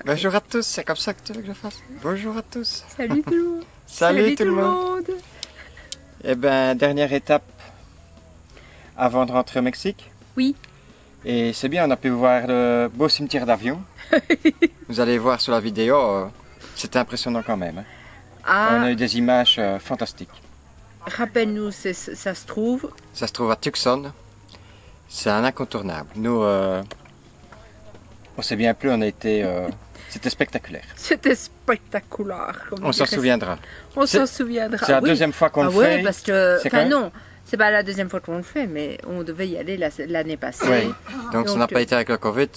Bonjour à tous, c'est comme ça que tu veux que je fasse. Bonjour à tous. Salut tout le monde. Salut tout le monde. Eh bien, dernière étape avant de rentrer au Mexique. Oui. Et c'est bien, on a pu voir le beau cimetière d'Avion. Vous allez voir sur la vidéo, c'était impressionnant quand même. Hein. Ah, On a eu des images fantastiques. rappelle-nous, ça se trouve. Ça se trouve à Tucson. C'est un incontournable. Nous, on s'est bien plu, on a été... c'était spectaculaire. C'était spectaculaire. On s'en souviendra. On s'en souviendra. C'est la oui. deuxième fois qu'on le ouais, fait. parce que... C'est Enfin quand même- non, c'est pas la deuxième fois qu'on le fait, mais on devait y aller l'année passée. Oui, donc ça n'a Donc, pas été avec le Covid.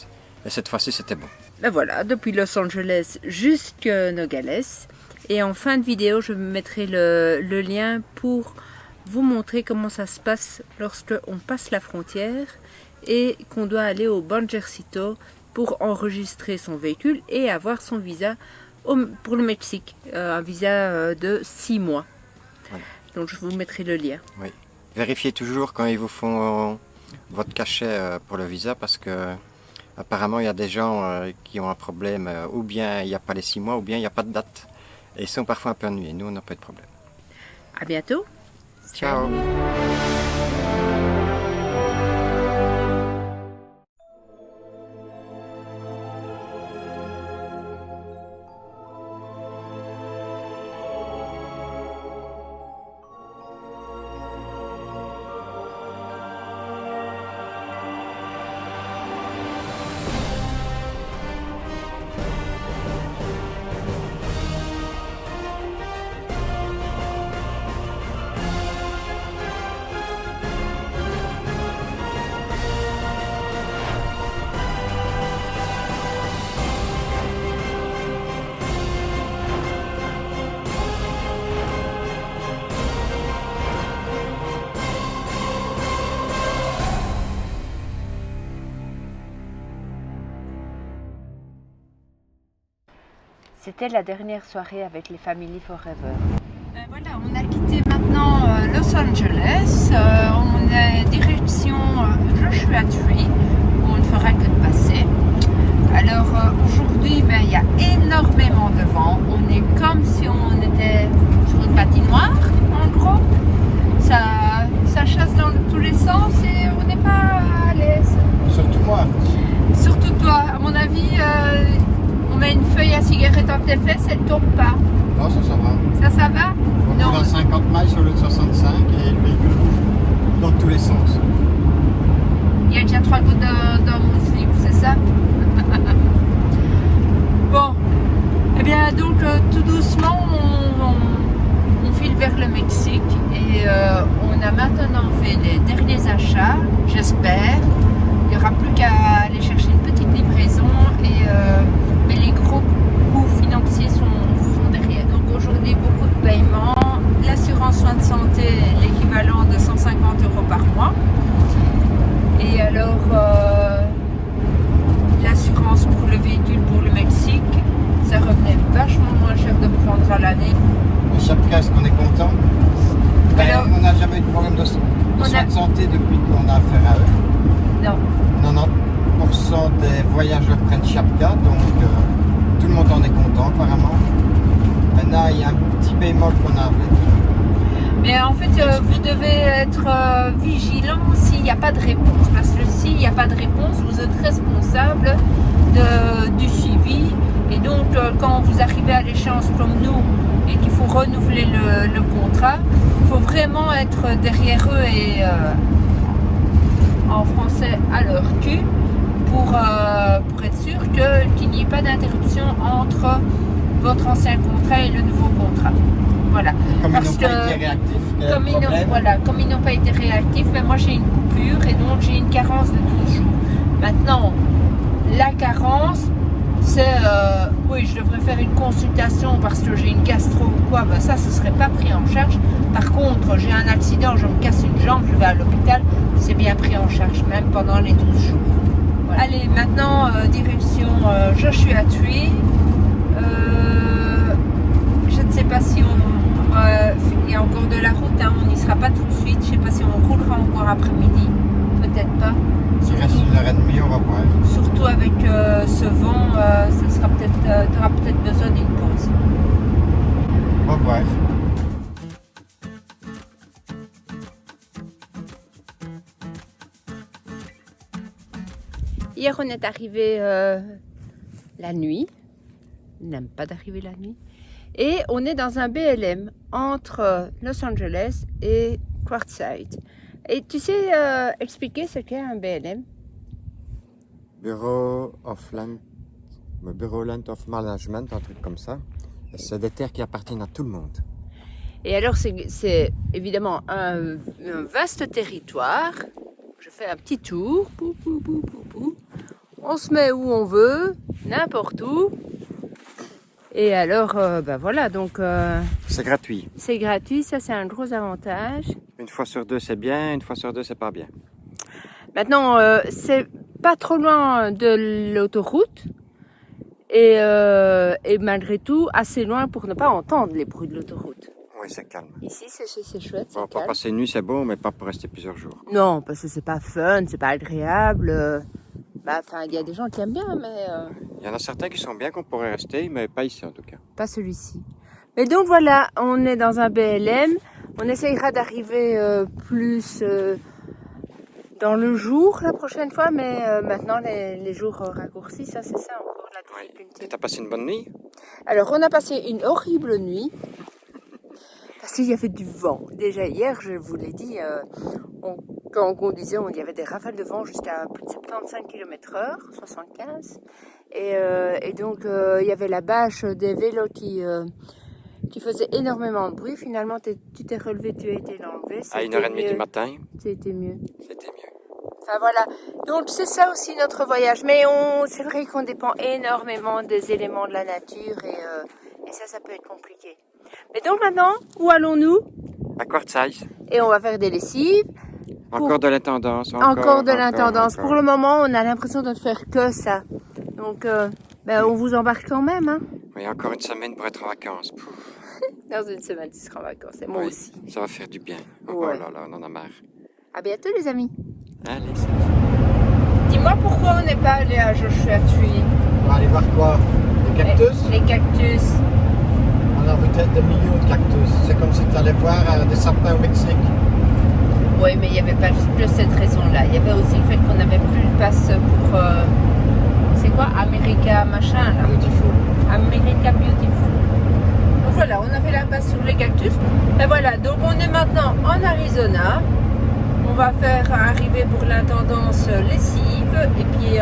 Et cette fois-ci, c'était bon. Ben voilà, depuis Los Angeles jusqu'à Nogales. Et en fin de vidéo, je mettrai le lien pour vous montrer comment ça se passe lorsque on passe la frontière et qu'on doit aller au Banjercito pour enregistrer son véhicule et avoir son visa pour le Mexique. Un visa de 6 mois. Voilà. Donc je vous mettrai le lien. Vérifiez toujours quand ils vous font votre cachet pour le visa parce que apparemment il y a des gens qui ont un problème ou bien il n'y a pas les 6 mois ou bien il n'y a pas de date. Et ils sont parfois un peu ennuyés. Nous, on n'a pas de problème. À bientôt. Ciao. C'était la dernière soirée avec les Family Forever. Voilà, on a quitté maintenant Los Angeles. On est direction Joshua Tree, où on ne fera que de passer. Alors aujourd'hui, il y a énormément de vent. On est comme si on était sur une patinoire, en gros. Ça chasse dans tous les sens et on n'est pas à l'aise. Surtout moi. Surtout toi, à mon avis, on met une feuille à cigarette dans tes fesses, elle ne tombe pas. Non, ça va. Ça va? On Non. est à 50 miles sur le 65 et le véhicule bouge dans tous les sens. Il y a déjà 3 gouttes dans mon slip, c'est ça? Bon, eh bien donc tout doucement on file vers le Mexique et on a maintenant fait les derniers achats, j'espère. Il n'y aura plus qu'à aller chercher une petite livraison mais les gros coûts financiers sont derrière. Donc aujourd'hui beaucoup de paiements, l'assurance soins de santé est l'équivalent de 150 € par mois. Et alors, l'assurance pour le véhicule pour le Mexique, ça revenait vachement moins cher de prendre à l'année. Et chaque cas, est-ce qu'on est content? Alors- On n'a jamais eu de problème de soins de santé depuis qu'on a affaire à eux. Non. 90% des voyageurs prennent Chapka, donc tout le monde en est content apparemment. Maintenant, il y a un petit bémol qu'on a avec. Mais en fait, vous devez être vigilant s'il n'y a pas de réponse. Parce que s'il n'y a pas de réponse, vous êtes responsable du suivi. Et donc, quand vous arrivez à l'échéance comme nous et qu'il faut renouveler le contrat, il faut vraiment être derrière eux et en français à leur cul pour être sûr qu'il n'y ait pas d'interruption entre votre ancien contrat et le nouveau contrat. Voilà. Comme Parce ils n'ont que- pas été réactifs, il y a un problème. Comme ils n'ont pas été réactifs, mais moi j'ai une coupure et donc j'ai une carence de 12 jours. Maintenant, la carence, c'est oui, je devrais faire une consultation parce que j'ai une gastro ou quoi, ben ça, ce ne serait pas pris en charge. Par contre, j'ai un accident, je me casse une jambe, je vais à l'hôpital, c'est bien pris en charge, même pendant les 12 jours. Voilà. Allez, maintenant, direction Joshua Tree. Je ne sais pas si il y a encore de la route, hein, on n'y sera pas tout de suite. Je ne sais pas si on roulera encore après-midi. Peut-être pas. Tu restes une 1h30, on va voir. Surtout avec ce vent, ça sera peut-être, tu auras peut-être besoin d'une pause. On va voir. Hier, on est arrivé la nuit. On n'aime pas d'arriver la nuit. Et on est dans un BLM entre Los Angeles et Quartzsite. Et tu sais expliquer ce qu'est un BLM? Bureau Land of Management, un truc comme ça. C'est des terres qui appartiennent à tout le monde. Et alors, c'est évidemment un vaste territoire. Je fais un petit tour. Pou, pou, pou, pou, pou. On se met où on veut, n'importe où. Et alors, ben voilà, donc... C'est gratuit. c'est gratuit, ça c'est un gros avantage. Une fois sur deux, c'est bien. Une fois sur deux, c'est pas bien. Maintenant, c'est pas trop loin de l'autoroute. Et malgré tout, assez loin pour ne pas entendre les bruits de l'autoroute. Oui, c'est calme. Ici, c'est chouette, Bon, c'est pour calme. passer une nuit, c'est beau, mais pas pour rester plusieurs jours. Non, parce que c'est pas fun, c'est pas agréable. Bah, enfin, il y a des gens qui aiment bien, mais Il y en a certains qui sont bien qu'on pourrait rester, mais pas ici en tout cas. pas celui-ci. Mais donc voilà, on est dans un BLM. On essayera d'arriver plus dans le jour la prochaine fois, mais maintenant les jours raccourcis, ça c'est ça encore la Oui. difficulté. Et t'as passé une bonne nuit? Alors on a passé une horrible nuit parce qu'il y avait du vent. Déjà hier, je vous l'ai dit, quand on conduisait, il y avait des rafales de vent jusqu'à plus de 75 km/h, 75. Et donc il y avait la bâche des vélos qui faisait énormément de bruit. Finalement, tu t'es relevé, tu as été enlevé. À 1h30 du matin, C'était mieux. c'était mieux. Enfin voilà, donc c'est ça aussi notre voyage. Mais c'est vrai qu'on dépend énormément des éléments de la nature et ça peut être compliqué. Mais donc maintenant, où allons-nous? À Quartzsite, Et on va faire des lessives. encore de l'intendance. Encore de l'intendance. Pour le moment, on a l'impression de ne faire que ça. Donc, on vous embarque quand même. Hein. Oui, encore une semaine pour être en vacances. Pouf. Dans une semaine, tu seras en vacances. Et moi Oui, aussi. ça va faire du bien. Oh Ouais. là là, on en a marre. À bientôt, les amis. Allez, Dis-moi pourquoi on n'est pas allé à Joshua Tree? On va aller voir quoi? Les cactus? Les cactus. On a peut-être des millions de cactus. C'est comme si tu allais voir des sapins au Mexique. Oui, mais il n'y avait pas que cette raison-là. Il y avait aussi le fait qu'on n'avait plus le pass pour... c'est quoi? America machin là. Beautiful. America Beautiful. Donc voilà, on avait la passe sur les cactus. Et voilà, donc on est maintenant en Arizona. On va faire arriver pour l'intendance lessive. Et puis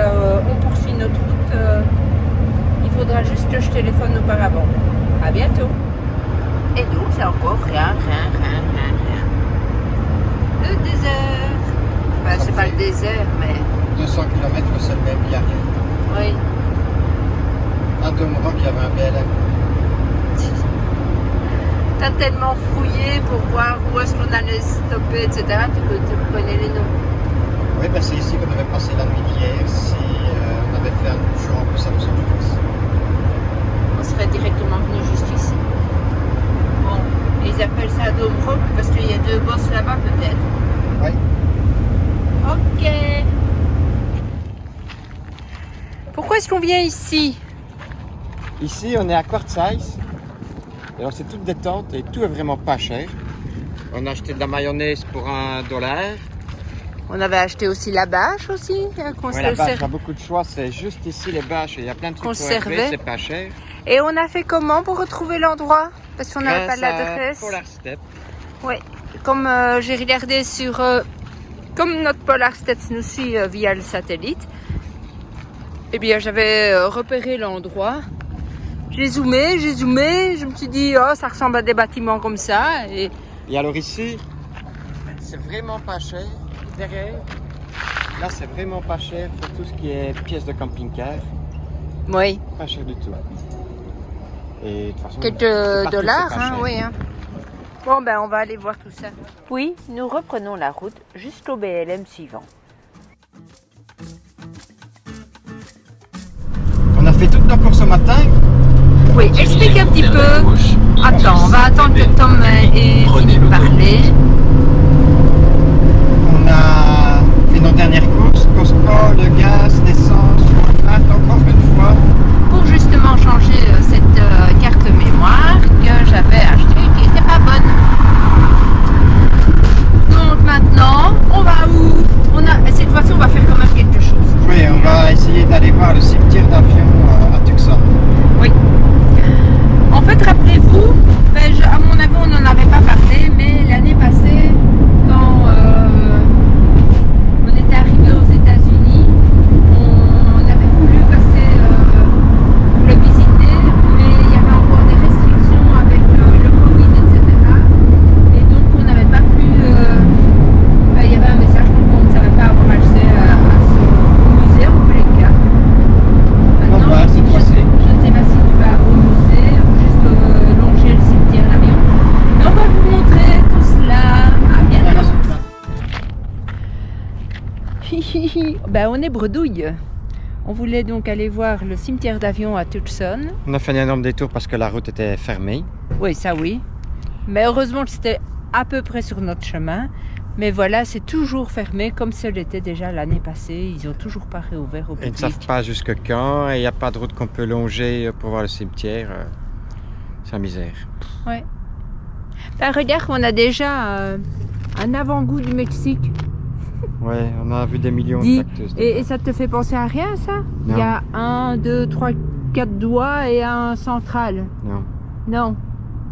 on poursuit notre route. Il faudra juste que je téléphone auparavant. À bientôt. Et donc c'est encore rien. Le désert. Enfin, c'est pas le désert, mais 200 km, c'est le même, il n'y a rien. oui. À Domrock, il y avait un BLM. T'as tellement fouillé pour voir où est-ce qu'on allait stopper, etc. Tu connais les noms. Oui, ben c'est ici qu'on avait passé la nuit d'hier. Si on avait fait un jour en plus à Los Angeles. On serait directement venu juste ici. Bon, ils appellent ça Dome Rock parce qu'il y a deux bosses là-bas peut-être. Oui. Ok. Pourquoi est-ce qu'on vient ici? ici, on est à Quartzsite. Alors, c'est toute détente et tout est vraiment pas cher. On a acheté de la mayonnaise pour $1. On avait acheté aussi la bâche aussi. Ouais, la bâche, il y a beaucoup de choix. C'est juste ici les bâches. Il y a plein de trucs pour Conservé. élever, c'est pas cher. Et on a fait comment pour retrouver l'endroit? Parce qu'on n'avait pas l'adresse. Polar Step. Oui, comme j'ai regardé sur... comme notre Polar Steps nous suit via le satellite, eh bien j'avais repéré l'endroit. J'ai zoomé, je me suis dit, oh ça ressemble à des bâtiments comme ça. Et Et alors ici, c'est vraiment pas cher. Derrière, là c'est vraiment pas cher pour tout ce qui est pièces de camping-car. oui, Pas cher du tout. Et de toute façon, quelques c'est partout, dollars, c'est pas hein, cher. oui. Hein. Bon ben on va aller voir tout ça. Oui, nous reprenons la route jusqu'au BLM suivant. On a fait toute la course ce matin. Oui, explique un petit peu. Attends, on va attendre que Tom ait fini de parler. On a fait nos dernières courses, Costco, le ben, on est bredouille. On voulait donc aller voir le cimetière d'avion à Tucson. On a fait un énorme détour parce que la route était fermée. Oui, ça oui. Mais heureusement que c'était à peu près sur notre chemin. Mais voilà, c'est toujours fermé comme ce l'était déjà l'année passée. Ils n'ont toujours pas réouvert au Ils ne public. savent pas jusque quand et il n'y a pas de route qu'on peut longer pour voir le cimetière. C'est la misère. Ouais. Ben, regarde, on a déjà un avant-goût du Mexique. Ouais, on a vu des millions Dis, de cactus. et ça te fait penser à rien, ça? Non. Il y a 1, 2, 3, 4 doigts et un central. Non, Non.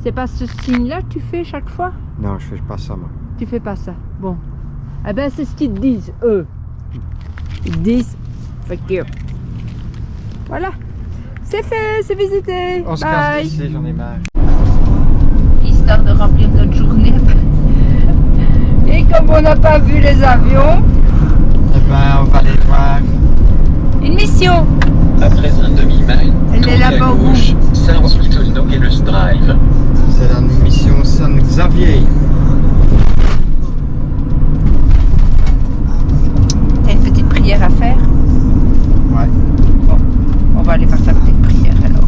C'est pas ce signe-là que tu fais chaque fois? non, je fais pas ça moi. Tu fais pas ça. Bon. Eh ben, c'est ce qu'ils te disent, eux. Ils disent, fait que... Voilà. C'est fait, c'est visité. On se Bye. casse d'ici, j'en ai marre. Histoire de remplir notre journée. Et comme on n'a pas vu les avions, Eh ben, on va aller voir. une mission. Après un demi-mile, Elle est tournez à là-bas au bout. gauche, San Hospital Nogales Drive. C'est la mission San Xavier. T'as une petite prière à faire? Ouais. Bon, on va aller faire ta petite prière alors.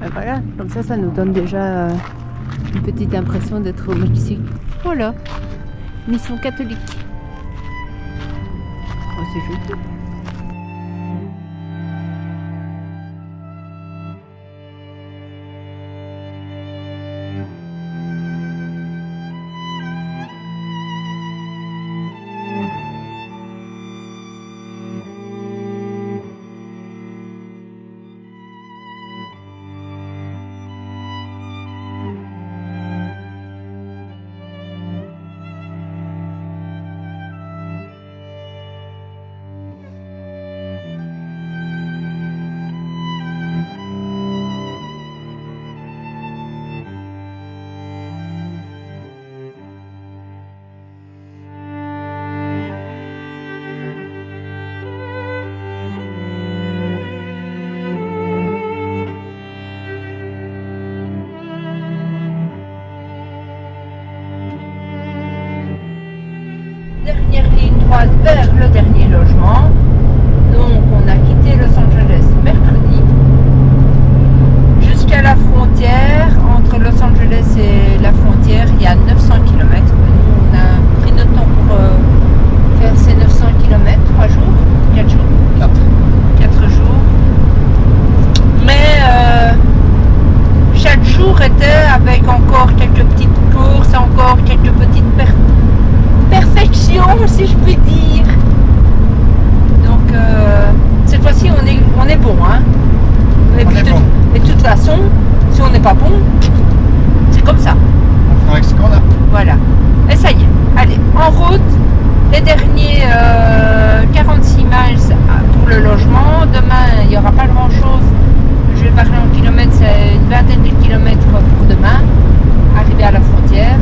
Et voilà, comme ça nous donne déjà une petite impression d'être au Mexique. Voilà, mission catholique. Oh, c'est joli. Dernière ligne droite vers le dernier logement. Donc on a quitté Los Angeles mercredi. Jusqu'à la frontière, entre Los Angeles et la frontière, il y a 900 km. Nous, on a pris notre temps pour faire ces 900 km, 3 jours, 4 jours. 4 jours. Mais chaque jour était avec encore quelques petites courses, encore quelques petites perfection, si je puis dire. Donc cette fois-ci on est bon, hein. Et On puis, est bon. et de toute façon, si on n'est pas bon, c'est comme ça. On fera avec ce qu'on a. Voilà. Et ça y est. Allez, en route. Les derniers 46 miles pour le logement. Demain, il n'y aura pas grand-chose. Je vais parler en kilomètres, c'est une vingtaine de kilomètres pour demain. Arriver à la frontière.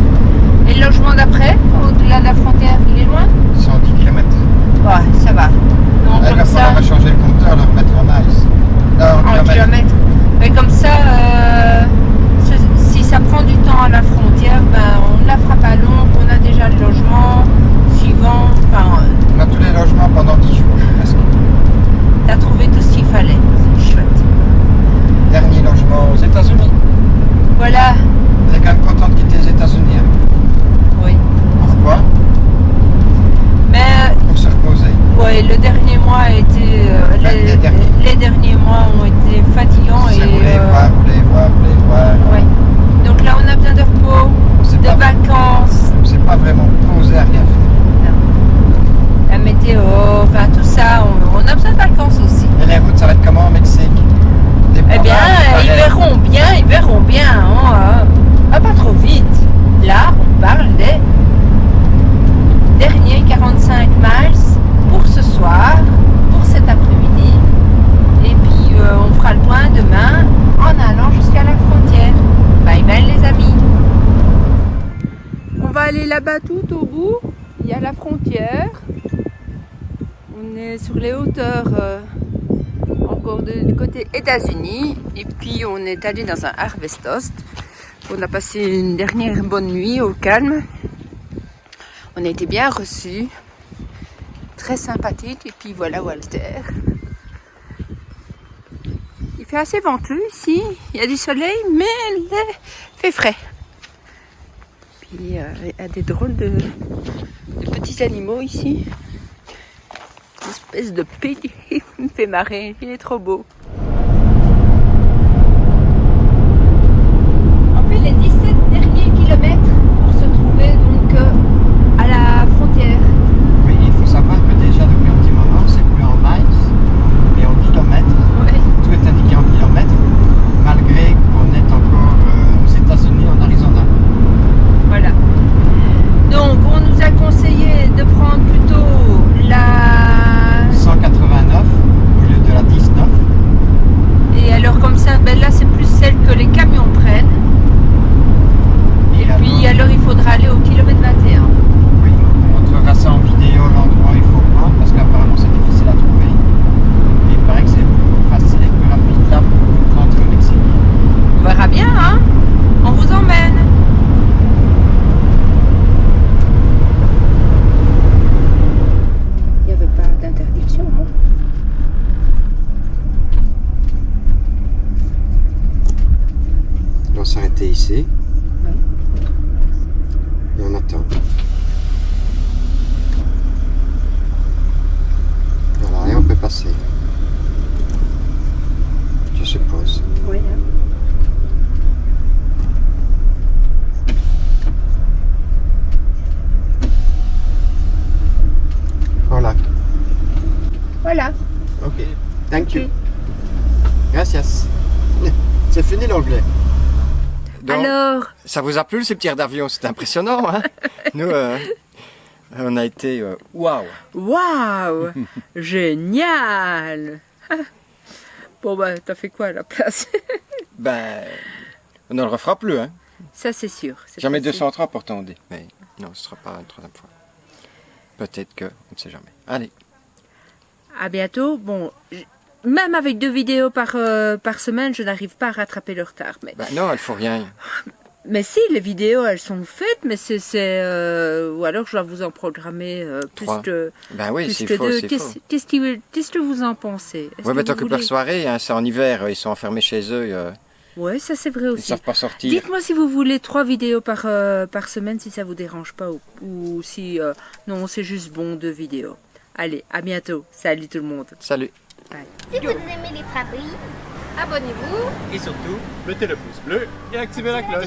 Et le logement d'après, au-delà de la frontière, il est loin? 110 km. Ouais, ça va. Donc Il comme va ça, falloir changer le compteur, le remettre en miles. Non, en en kilomètres. kilomètres. Mais comme ça, si ça prend du temps à la frontière, ben, on ne la fera pas longue. On a déjà le logement suivant. Enfin, On a tous les logements pendant 10 jours, presque. t'as trouvé tout ce qu'il fallait. Chouette. Dernier logement aux États-Unis. Voilà. Vous êtes quand même content de quitter les États-Unis. Hein. Oui. Pourquoi? Mais Pour se reposer. ouais, le dernier mois a été. Les derniers mois ont été fatigants C'est et. rouler, voir. Ouais. Donc là, on a besoin de repos, C'est de pas, vacances. c'est pas vraiment posé à rien faire. La météo, enfin tout ça, on a besoin de vacances aussi. Et les routes, ça va être comment au Mexique? Des Eh bien, provinces, ils verront bien. Hein, pas trop vite. Là, on parle des derniers 45 miles pour ce soir, pour cet après-midi. Et puis, on fera le point demain en allant jusqu'à la frontière. Bye bye les amis. On va aller là-bas tout au bout. Il y a la frontière. On est sur les hauteurs encore du côté États-Unis. Et puis on est allé dans un Harvest Host. On a passé une dernière bonne nuit au calme. On a été bien reçus. Très sympathique. Et puis voilà Walter. Il fait assez venteux ici. Il y a du soleil, mais il fait frais. Puis il y a des drôles de petits animaux ici. Une espèce de pig. Il me fait marrer. Il est trop beau. On fait les 17 derniers kilomètres pour se trouver donc à la frontière. Oui, il faut savoir que déjà depuis un petit moment, c'est plus en miles, mais en kilomètres. Ouais. Tout est indiqué en kilomètres, malgré qu'on est encore aux États-Unis, en Arizona. Voilà. Donc on nous a conseillé de prendre plutôt la... 189 au lieu de la 19. Et alors comme ça, ben là c'est plus celle que les camions prennent. Et puis alors il faudra aller au kilomètre 21. Oui, on montrera ça en vidéo, l'endroit où il faut prendre, parce qu'apparemment c'est difficile à trouver. Et il paraît que c'est plus facile et plus rapide là pour rentrer au Mexique. On verra bien, hein. On vous emmène. Il n'y avait pas d'interdiction, hein. On va s'arrêter ici. Oui. Et on attend. Voilà, et on peut passer. Je suppose. Oui, hein. Voilà. Voilà. Ok. Thank you. Ok. Gracias. C'est fini l'anglais. Donc, Alors, ça vous a plu le cimetière d'Avion? C'est impressionnant, hein? Nous, on a été waouh! waouh, génial. Bon bah, t'as fait quoi à la place? Ben, on ne le refera plus, hein? Ça c'est sûr. c'est Jamais facile. 203 pour tonder. Mais non, ce ne sera pas une troisième fois. Peut-être que, on ne sait jamais. Allez, À bientôt. Bon, même avec 2 vidéos par semaine, je n'arrive pas à rattraper le retard. ben non, il ne faut rien. Mais si, les vidéos, elles sont faites, mais ou alors je dois vous en programmer plus 3. de Ben oui, plus c'est que faux, 2. c'est faux. Qu'est-ce que vous en pensez? Est-ce Ouais, que mais vous t'occupes voulez- leur soirée, hein, c'est en hiver, ils sont enfermés chez eux, Ouais, ça c'est vrai ils ne aussi. savent pas sortir. Dites-moi si vous voulez 3 vidéos par semaine, si ça vous dérange pas, ou si non, c'est juste bon 2 vidéos. Allez, à bientôt. Salut tout le monde. Salut. Si vous aimez les Fabrices, abonnez-vous. Et surtout, mettez le pouce bleu et activez la cloche.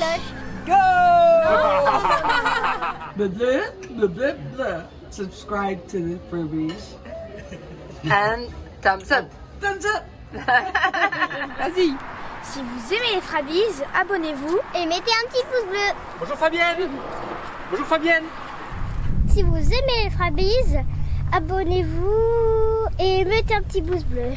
Blah, blah, blah, blah, blah. Subscribe to the Furbies. And thumbs up. Thumbs up! Vas-y. Si vous aimez les Frabies, abonnez-vous et mettez un petit pouce bleu. Bonjour Fabienne. Bonjour Fabienne. Si vous aimez les Frabies, abonnez-vous et mettez un petit pouce bleu.